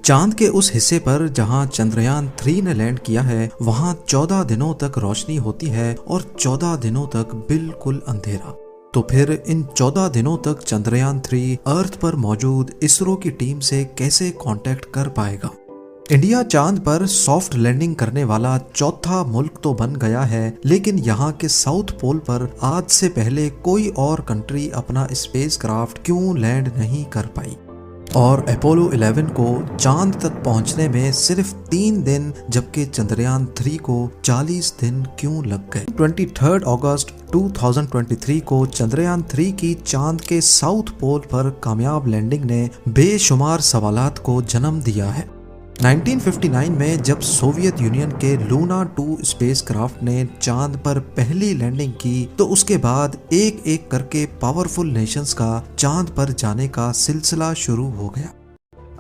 चांद के उस हिस्से पर जहां चंद्रयान 3 ने लैंड किया है वहां 14 दिनों तक रोशनी होती है और 14 दिनों तक बिल्कुल अंधेरा। तो फिर इन 14 दिनों तक चंद्रयान 3 अर्थ पर मौजूद इसरो की टीम से कैसे कांटेक्ट कर पाएगा? इंडिया चांद पर सॉफ्ट लैंडिंग करने वाला चौथा मुल्क तो बन गया है, लेकिन यहाँ के साउथ पोल पर आज से पहले कोई और कंट्री अपना स्पेसक्राफ्ट क्यों लैंड नहीं कर पाई? और अपोलो 11 को चांद तक पहुंचने में सिर्फ 3 दिन जबकि चंद्रयान 3 को 40 दिन क्यों लग गए? 23 अगस्त 2023 को चंद्रयान 3 की चांद के साउथ पोल पर कामयाब लैंडिंग ने बेशुमार सवालात को जन्म दिया है। 1959 में जब सोवियत यूनियन के लूना 2 स्पेसक्राफ्ट ने चांद पर पहली लैंडिंग की तो उसके बाद एक एक करके पावरफुल नेशंस का चांद पर जाने का सिलसिला शुरू हो गया।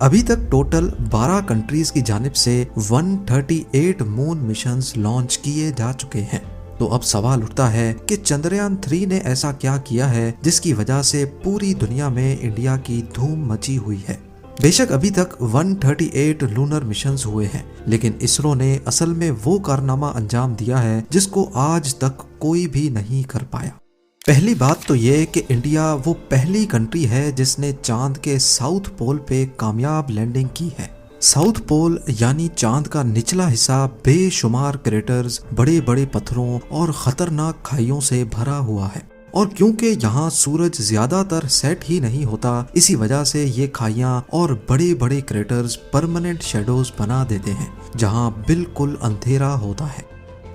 अभी तक टोटल 12 कंट्रीज की जानिब से 138 मून मिशंस लॉन्च किए जा चुके हैं। तो अब सवाल उठता है कि चंद्रयान 3 ने ऐसा क्या किया है जिसकी वजह से पूरी दुनिया में इंडिया की धूम मची हुई है। बेशक अभी तक 138 लूनर मिशंस हुए हैं, लेकिन इसरो ने असल में वो कारनामा अंजाम दिया है जिसको आज तक कोई भी नहीं कर पाया। पहली बात तो ये कि इंडिया वो पहली कंट्री है जिसने चांद के साउथ पोल पे कामयाब लैंडिंग की है। साउथ पोल यानी चांद का निचला हिस्सा बेशुमार क्रेटर्स, बड़े बड़े पत्थरों और खतरनाक खाइयों से भरा हुआ है, और क्योंकि यहाँ सूरज ज्यादातर सेट ही नहीं होता, इसी वजह से ये खाइयां और बड़े बड़े क्रेटर्स परमानेंट शेडोज बना देते हैं जहाँ बिल्कुल अंधेरा होता है।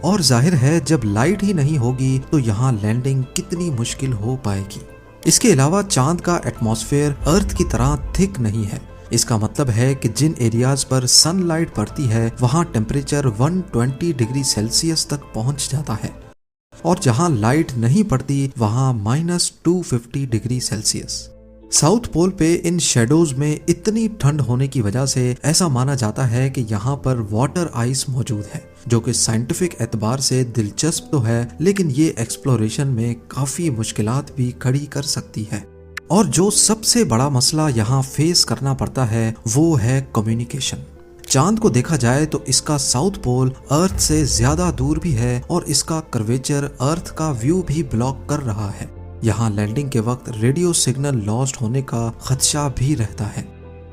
और जाहिर है जब लाइट ही नहीं होगी तो यहाँ लैंडिंग कितनी मुश्किल हो पाएगी। इसके अलावा चांद का एटमॉस्फेयर अर्थ की तरह थिक नहीं है। इसका मतलब है कि जिन एरियाज पर सनलाइट पड़ती है वहाँ टेम्परेचर 120 डिग्री सेल्सियस तक पहुँच जाता है, और जहां लाइट नहीं पड़ती वहां -250 डिग्री सेल्सियस। साउथ पोल पे इन शेडोज में इतनी ठंड होने की वजह से ऐसा माना जाता है कि यहाँ पर वाटर आइस मौजूद है, जो कि साइंटिफिक एतबार से दिलचस्प तो है, लेकिन ये एक्सप्लोरेशन में काफी मुश्किलात भी खड़ी कर सकती है। और जो सबसे बड़ा मसला यहाँ फेस करना पड़ता है वो है कम्युनिकेशन। चांद को देखा जाए तो इसका साउथ पोल अर्थ से ज्यादा दूर भी है और इसका कर्वेचर अर्थ का व्यू भी ब्लॉक कर रहा है। यहाँ लैंडिंग के वक्त रेडियो सिग्नल लॉस्ट होने का खदशा भी रहता है।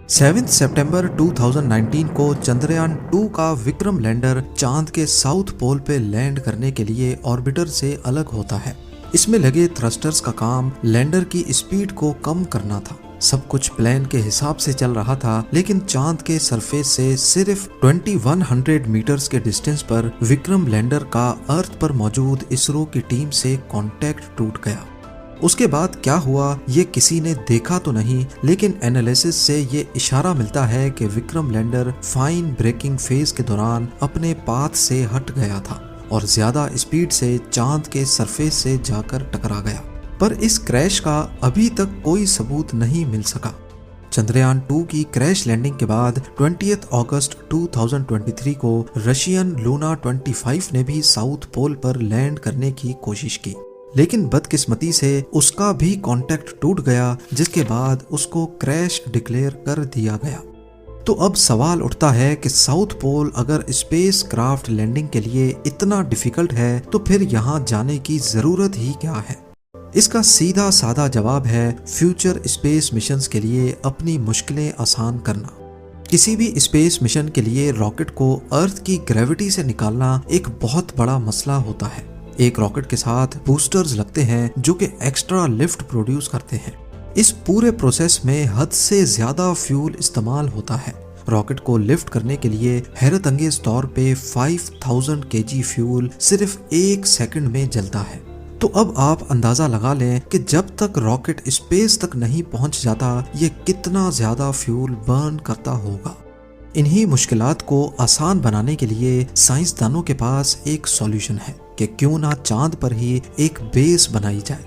7 सितंबर 2019 को चंद्रयान 2 का विक्रम लैंडर चांद के साउथ पोल पे लैंड करने के लिए ऑर्बिटर से अलग होता है। इसमें लगे थ्रस्टर्स का काम लैंडर की स्पीड को कम करना था। सब कुछ प्लान के हिसाब से चल रहा था, लेकिन चांद के सरफेस से सिर्फ 2100 मीटर्स के डिस्टेंस पर विक्रम लैंडर का अर्थ पर मौजूद इसरो की टीम से कांटेक्ट टूट गया। उसके बाद क्या हुआ ये किसी ने देखा तो नहीं, लेकिन एनालिसिस से ये इशारा मिलता है कि Vikram lander fine braking phase के दौरान अपने पाथ से हट गया था और ज्यादा स्पीड से चांद के सरफेस से जाकर टकरा गया। पर इस क्रैश का अभी तक कोई सबूत नहीं मिल सका। चंद्रयान 2 की क्रैश लैंडिंग के बाद 20 अगस्त 2023 को रशियन लूना 25 ने भी साउथ पोल पर लैंड करने की कोशिश की, लेकिन बदकिस्मती से उसका भी कांटेक्ट टूट गया, जिसके बाद उसको क्रैश डिक्लेयर कर दिया गया। तो अब सवाल उठता है कि साउथ पोल अगर स्पेस क्राफ्ट लैंडिंग के लिए इतना डिफिकल्ट है तो फिर यहाँ जाने की जरूरत ही क्या है? इसका सीधा साधा जवाब है फ्यूचर स्पेस मिशंस के लिए अपनी मुश्किलें आसान करना। किसी भी स्पेस मिशन के लिए रॉकेट को अर्थ की ग्रेविटी से निकालना एक बहुत बड़ा मसला होता है। एक रॉकेट के साथ बूस्टर्स लगते हैं जो कि एक्स्ट्रा लिफ्ट प्रोड्यूस करते हैं। इस पूरे प्रोसेस में हद से ज्यादा फ्यूल इस्तेमाल होता है। रॉकेट को लिफ्ट करने के लिए हैरत अंगेज तौर पे 5000 केजी फ्यूल सिर्फ 1 सेकंड में जलता है। तो अब आप अंदाजा लगा लें कि जब तक रॉकेट स्पेस तक नहीं पहुंच जाता ये कितना ज्यादा फ्यूल बर्न करता होगा। इन्हीं मुश्किलात को आसान बनाने के लिए साइंसदानों के पास एक सॉल्यूशन है कि क्यों ना चांद पर ही एक बेस बनाई जाए।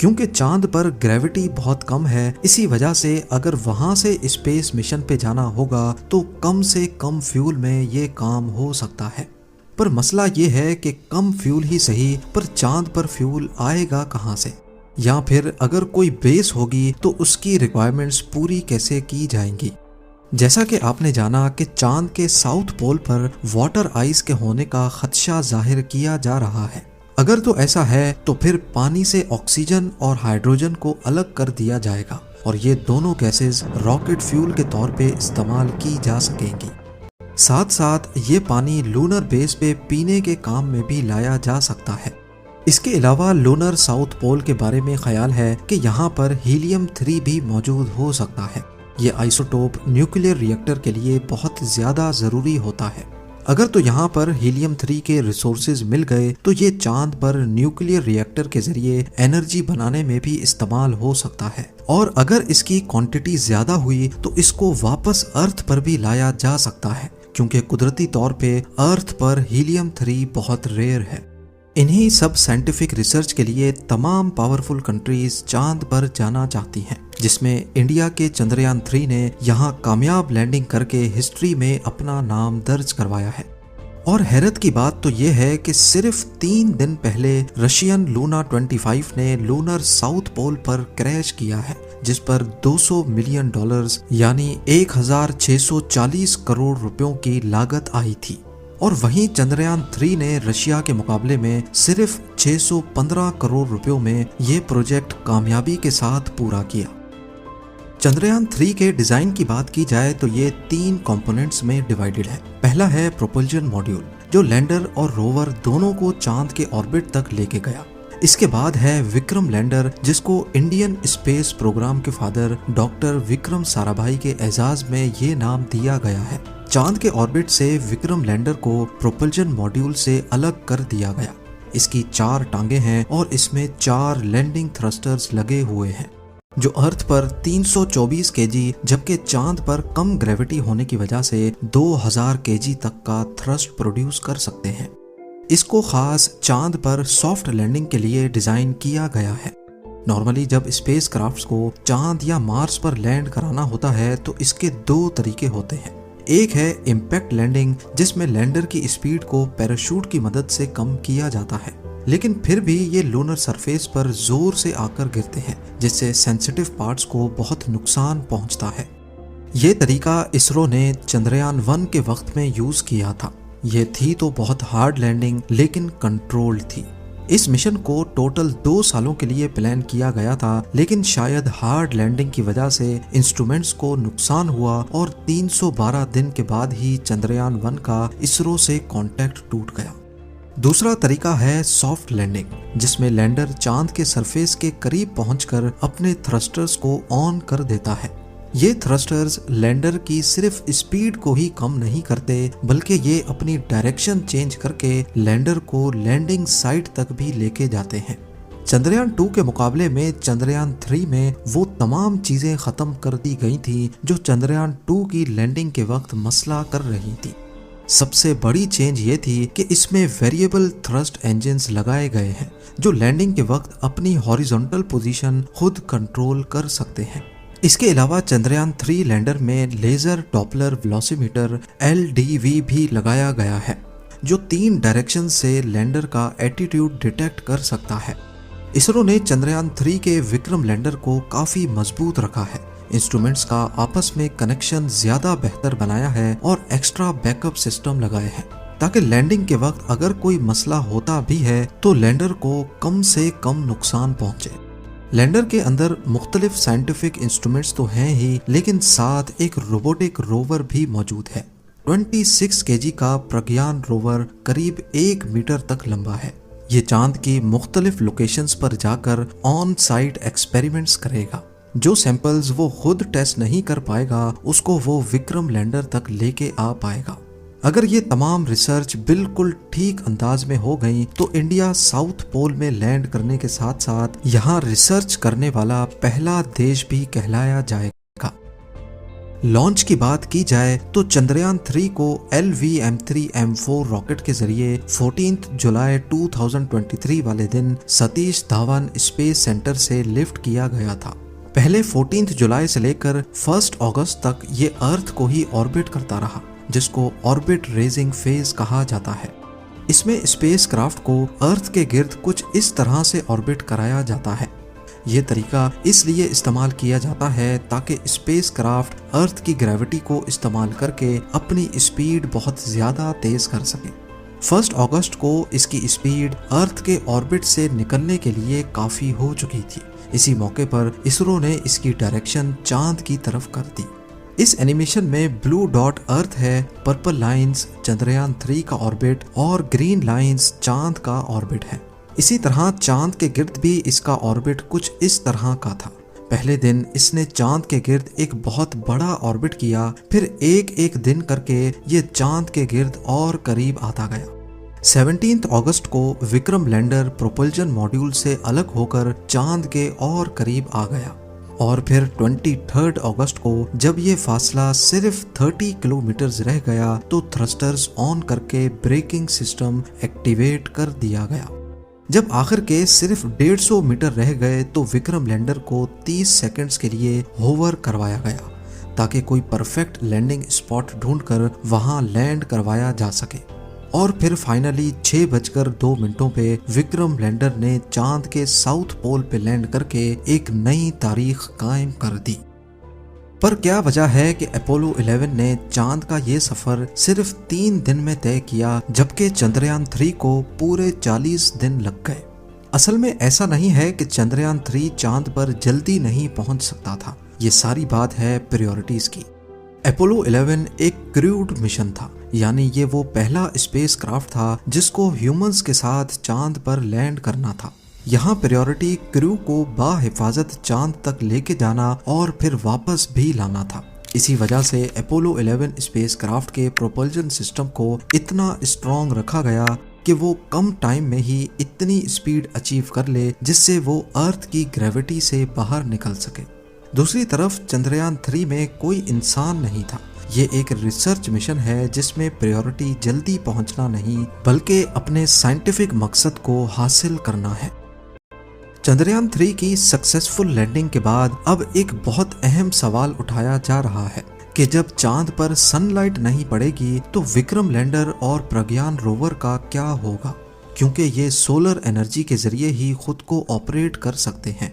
क्योंकि चांद पर ग्रेविटी बहुत कम है, इसी वजह से अगर वहां से स्पेस मिशन पे जाना होगा तो कम से कम फ्यूल में ये काम हो सकता है। पर मसला ये है कि कम फ्यूल ही सही, पर चांद पर फ्यूल आएगा कहां से? या फिर अगर कोई बेस होगी तो उसकी रिक्वायरमेंट्स पूरी कैसे की जाएंगी? जैसा कि आपने जाना कि चांद के साउथ पोल पर वाटर आइस के होने का खदशा जाहिर किया जा रहा है। अगर तो ऐसा है तो फिर पानी से ऑक्सीजन और हाइड्रोजन को अलग कर दिया जाएगा और ये दोनों गैसेस रॉकेट फ्यूल के तौर पे इस्तेमाल की जा सकेंगी। साथ साथ ये पानी लूनर बेस पे पीने के काम में भी लाया जा सकता है। इसके अलावा लूनर साउथ पोल के बारे में ख्याल है कि यहाँ पर हीलियम 3 भी मौजूद हो सकता है। ये आइसोटोप न्यूक्लियर रिएक्टर के लिए बहुत ज्यादा जरूरी होता है। अगर तो यहाँ पर हीलियम 3 के रिसोर्सेज मिल गए तो ये चांद पर न्यूक्लियर रिएक्टर के जरिए एनर्जी बनाने में भी इस्तेमाल हो सकता है और अगर इसकी क्वांटिटी ज्यादा हुई तो इसको वापस अर्थ पर भी लाया जा सकता है, क्योंकि कुदरती तौर पे अर्थ पर हीलियम 3 बहुत रेयर है। इन्हीं सब साइंटिफिक रिसर्च के लिए तमाम पावरफुल कंट्रीज चांद पर जाना चाहती हैं, जिसमें इंडिया के चंद्रयान 3 ने यहाँ कामयाब लैंडिंग करके हिस्ट्री में अपना नाम दर्ज करवाया है। और हैरत की बात तो ये है कि सिर्फ 3 दिन पहले रशियन लूना 25 ने लूनर साउथ पोल पर क्रैश किया है, जिस पर $200 मिलियन यानी 1640 करोड़ रुपयों की लागत आई थी। और वहीं चंद्रयान 3 ने रशिया के मुकाबले में सिर्फ 615 करोड़ रुपयों में ये प्रोजेक्ट कामयाबी के साथ पूरा किया। चंद्रयान 3 के डिजाइन की बात की जाए तो ये 3 कंपोनेंट्स में डिवाइडेड है। पहला है प्रोपल्जन मॉड्यूल, जो लैंडर और रोवर दोनों को चांद के ऑर्बिट तक लेके गया। इसके बाद है विक्रम लैंडर, जिसको इंडियन स्पेस प्रोग्राम के फादर डॉक्टर विक्रम साराभाई के एजाज में ये नाम दिया गया है। चांद के ऑर्बिट से विक्रम लैंडर को प्रोपल्जन मॉड्यूल से अलग कर दिया गया। इसकी 4 टांगे हैं और इसमें 4 लैंडिंग थ्रस्टर्स लगे हुए हैं, जो अर्थ पर 324 केजी जबकि चांद पर कम ग्रेविटी होने की वजह से 2000 केजी तक का थ्रस्ट प्रोड्यूस कर सकते हैं। इसको खास चांद पर सॉफ्ट लैंडिंग के लिए डिजाइन किया गया है। नॉर्मली जब स्पेस क्राफ्ट्स को चांद या मार्स पर लैंड कराना होता है तो इसके 2 तरीके होते हैं। एक है इम्पैक्ट लैंडिंग, जिसमें लैंडर की स्पीड को पैराशूट की मदद से कम किया जाता है, लेकिन फिर भी ये लूनर सरफेस पर जोर से आकर गिरते हैं, जिससे सेंसिटिव पार्ट्स को बहुत नुकसान पहुंचता है। ये तरीका इसरो ने चंद्रयान 1 के वक्त में यूज किया था। ये थी तो बहुत हार्ड लैंडिंग, लेकिन कंट्रोल्ड थी। इस मिशन को टोटल 2 सालों के लिए प्लान किया गया था, लेकिन शायद हार्ड लैंडिंग की वजह से इंस्ट्रूमेंट्स को नुकसान हुआ और 312 दिन के बाद ही चंद्रयान 1 का इसरो से कांटेक्ट टूट गया। दूसरा तरीका है सॉफ्ट लैंडिंग, जिसमें लैंडर चांद के सरफेस के करीब पहुंचकर अपने थ्रस्टर्स को ऑन कर देता है। ये थ्रस्टर्स लैंडर की सिर्फ स्पीड को ही कम नहीं करते, बल्कि ये अपनी डायरेक्शन चेंज करके लैंडर को लैंडिंग साइट तक भी लेके जाते हैं। चंद्रयान 2 के मुकाबले में चंद्रयान 3 में वो तमाम चीजें खत्म कर दी गई थी जो चंद्रयान 2 की लैंडिंग के वक्त मसला कर रही थी। सबसे बड़ी चेंज ये थी कि इसमें वेरिएबल थ्रस्ट इंजन्स लगाए गए हैं, जो लैंडिंग के वक्त अपनी हॉरिजॉन्टल पोजीशन खुद कंट्रोल कर सकते हैं। इसके अलावा चंद्रयान 3 लैंडर में लेजर डॉपलर वेलोसिमीटर LDV भी लगाया गया है, जो 3 डायरेक्शन से लैंडर का एटीट्यूड डिटेक्ट कर सकता है। इसरो ने चंद्रयान 3 के विक्रम लैंडर को काफी मजबूत रखा है। इंस्ट्रूमेंट्स का आपस में कनेक्शन ज्यादा बेहतर बनाया है और एक्स्ट्रा बैकअप सिस्टम लगाए हैं, ताकि लैंडिंग के वक्त अगर कोई मसला होता भी है तो लैंडर को कम से कम नुकसान पहुंचे। लैंडर के अंदर मुख्तलिफ साइंटिफिक इंस्ट्रूमेंट्स तो हैं ही, लेकिन साथ एक रोबोटिक रोवर भी मौजूद है। 26 केजी का प्रज्ञान रोवर करीब 1 मीटर तक लंबा है। ये चांद की मुख्तलिफ लोकेशंस पर जाकर ऑन साइट एक्सपेरिमेंट्स करेगा। जो सैंपल्स वो खुद टेस्ट नहीं कर पाएगा उसको वो विक्रम लैंडर तक लेके आ पाएगा। अगर ये तमाम रिसर्च बिल्कुल ठीक अंदाज में हो गई तो इंडिया साउथ पोल में लैंड करने के साथ साथ यहाँ रिसर्च करने वाला पहला देश भी कहलाया जाएगा। लॉन्च की बात की जाए तो चंद्रयान 3 को LVM-3M4 रॉकेट के जरिए 14 जुलाई 2023 वाले दिन सतीश धावन स्पेस सेंटर से लिफ्ट किया गया था। पहले 14 जुलाई से लेकर 1 अगस्त तक ये अर्थ को ही ऑर्बिट करता रहा, जिसको ऑर्बिट रेजिंग फेज कहा जाता है। इसमें स्पेसक्राफ्ट को अर्थ के गिर्द कुछ इस तरह से ऑर्बिट कराया जाता है। ये तरीका इसलिए इस्तेमाल किया जाता है ताकि स्पेसक्राफ्ट अर्थ की ग्रेविटी को इस्तेमाल करके अपनी स्पीड बहुत ज्यादा तेज कर सके। 1 अगस्त को इसकी स्पीड अर्थ के ऑर्बिट से निकलने के लिए काफी हो चुकी थी। इसी मौके पर इसरो ने इसकी डायरेक्शन चांद की तरफ कर दी। इस एनिमेशन में ब्लू डॉट अर्थ है, पर्पल लाइंस चंद्रयान 3 का ऑर्बिट और ग्रीन लाइंस चांद का ऑर्बिट है। इसी तरह चांद के गिर्द भी इसका ऑर्बिट कुछ इस तरह का था। पहले दिन इसने चांद के गिर्द एक बहुत बड़ा ऑर्बिट किया, फिर एक एक दिन करके ये चांद के गिर्द और करीब आता गया। 17 अगस्त को विक्रम लैंडर प्रोपल्जन मॉड्यूल से अलग होकर चांद के और करीब आ गया और फिर 23 अगस्त को जब ये फासला सिर्फ 30 किलोमीटर रह गया तो थ्रस्टर्स ऑन करके ब्रेकिंग सिस्टम एक्टिवेट कर दिया गया। जब आखिर के सिर्फ 150 मीटर रह गए तो विक्रम लैंडर को 30 सेकंड्स के लिए होवर करवाया गया ताकि कोई परफेक्ट लैंडिंग स्पॉट ढूंढकर वहां लैंड करवाया जा सके। और फिर फाइनली 6:02 पे विक्रम लैंडर ने चांद के साउथ पोल पे लैंड करके एक नई तारीख कायम कर दी। पर क्या वजह है कि अपोलो 11 ने चांद का ये सफर सिर्फ 3 दिन में तय किया जबकि चंद्रयान 3 को पूरे 40 दिन लग गए? असल में ऐसा नहीं है कि चंद्रयान 3 चांद पर जल्दी नहीं पहुंच सकता था, ये सारी बात है प्रायोरिटीज की। अपोलो 11 एक क्रूड मिशन था, यानी ये वो पहला स्पेसक्राफ्ट था जिसको ह्यूमंस के साथ चांद पर लैंड करना था। यहाँ प्रायोरिटी क्रू को बाहिफाजत चांद तक लेके जाना और फिर वापस भी लाना था। इसी वजह से अपोलो 11 स्पेसक्राफ्ट के प्रोपल्जन सिस्टम को इतना स्ट्रॉन्ग रखा गया कि वो कम टाइम में ही इतनी स्पीड अचीव कर ले जिससे वो अर्थ की ग्रेविटी से बाहर निकल सके। दूसरी तरफ चंद्रयान 3 में कोई इंसान नहीं था। ये एक रिसर्च मिशन है जिसमें प्रायोरिटी जल्दी पहुंचना नहीं बल्कि अपने साइंटिफिक मकसद को हासिल करना है। चंद्रयान 3 की सक्सेसफुल लैंडिंग के बाद अब एक बहुत अहम सवाल उठाया जा रहा है कि जब चांद पर सनलाइट नहीं पड़ेगी तो विक्रम लैंडर और प्रज्ञान रोवर का क्या होगा, क्योंकि ये सोलर एनर्जी के जरिए ही खुद को ऑपरेट कर सकते हैं।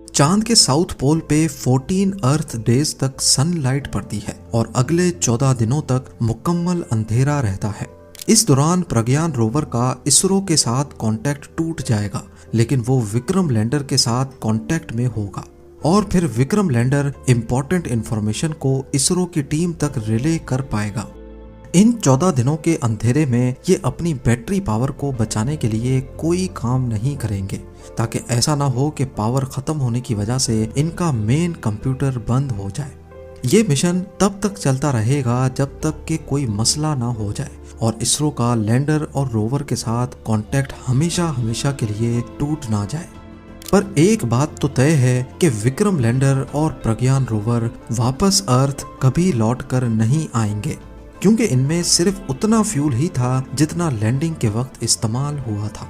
चांद के साउथ पोल पे 14 अर्थ डेज तक सनलाइट पड़ती है और अगले 14 दिनों तक मुकम्मल अंधेरा रहता है। इस दौरान प्रज्ञान रोवर का इसरो के साथ कांटेक्ट टूट जाएगा, लेकिन वो विक्रम लैंडर के साथ कांटेक्ट में होगा और फिर विक्रम लैंडर इंपॉर्टेंट इंफॉर्मेशन को इसरो की टीम तक रिले कर पाएगा। इन 14 दिनों के अंधेरे में ये अपनी बैटरी पावर को बचाने के लिए कोई काम नहीं करेंगे ताकि ऐसा ना हो कि पावर खत्म होने की वजह से इनका मेन कंप्यूटर बंद हो जाए। ये मिशन तब तक चलता रहेगा जब तक कि कोई मसला ना हो जाए और इसरो का लैंडर और रोवर के साथ कांटेक्ट हमेशा हमेशा के लिए टूट ना जाए। पर एक बात तो तय है कि विक्रम लैंडर और प्रज्ञान रोवर वापस अर्थ कभी लौट कर नहीं आएंगे, क्योंकि इनमें सिर्फ उतना फ्यूल ही था जितना लैंडिंग के वक्त इस्तेमाल हुआ था।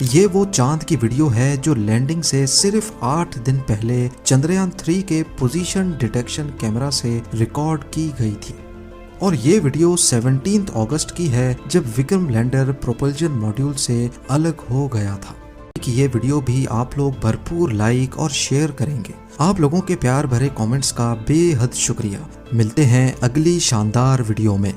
ये वो चांद की वीडियो है जो लैंडिंग से सिर्फ 8 दिन पहले चंद्रयान 3 के पोजीशन डिटेक्शन कैमरा से रिकॉर्ड की गई थी और ये वीडियो 17 अगस्त की है जब विक्रम लैंडर प्रोपल्जन मॉड्यूल से अलग हो गया था। कि ये वीडियो भी आप लोग भरपूर लाइक और शेयर करेंगे। आप लोगों के प्यार भरे कमेंट्स का बेहद शुक्रिया। मिलते हैं अगली शानदार वीडियो में।